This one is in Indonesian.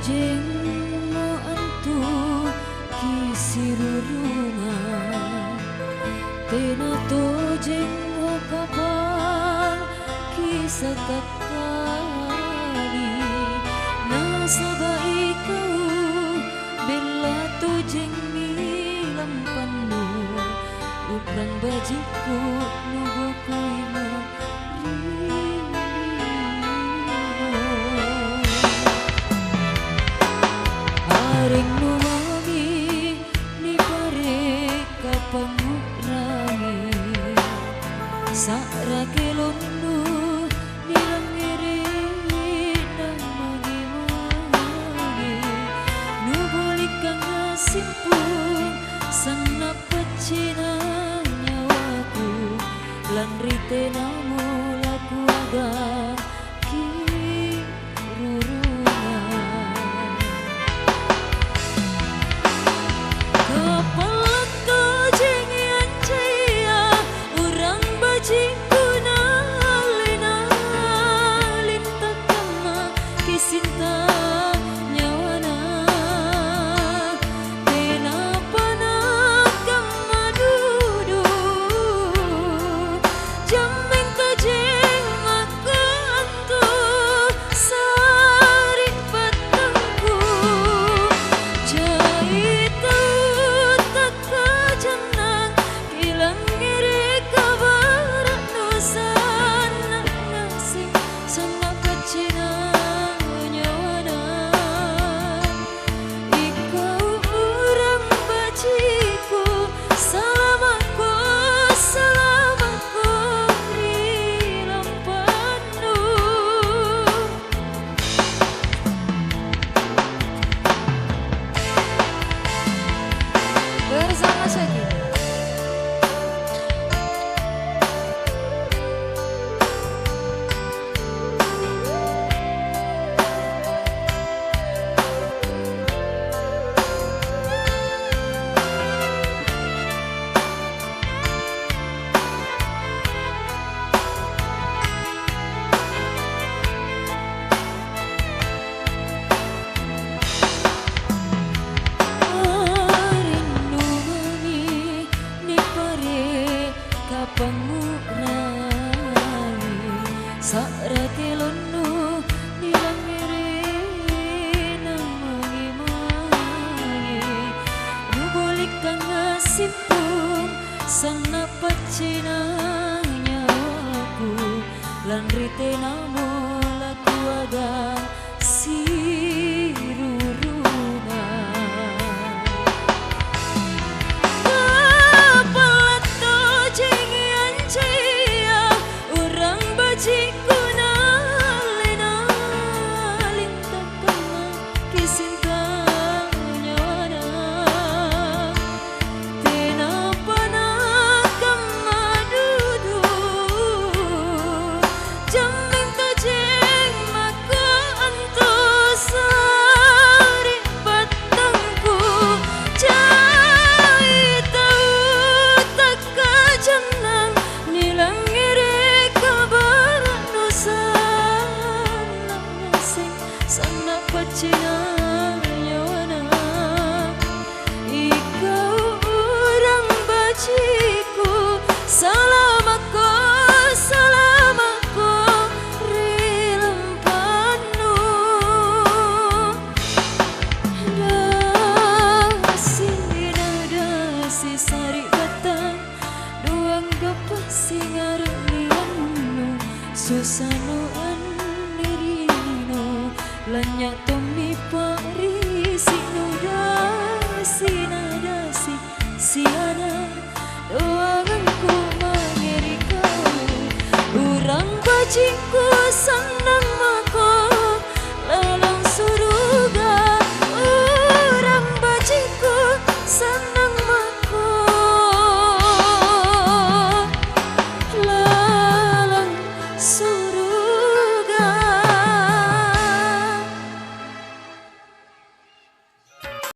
tojeng mo antu kisirurungan tena tojeng mo kapal kisah kakali nasabai kau bela tojeng nilam panu uprang bajiku nubukui mo Aring numami ni pare kapangurangi Sa'ra kelonu nilangiri namagi-magi Nubulik kang asimpun sang napacina nyawaku Lan rite namu laku agar bersama Syakir. Sa'ra kelonu nilangiri namagi-magi Nubulik kang asimpun sang napacina nyawaku Lan rite namu laku agar Pacina nyawana Ikau orang bajiku Salamaku rilempanu Dasi sari batang Duang gapah singarang lianu Susano anirino Lanyak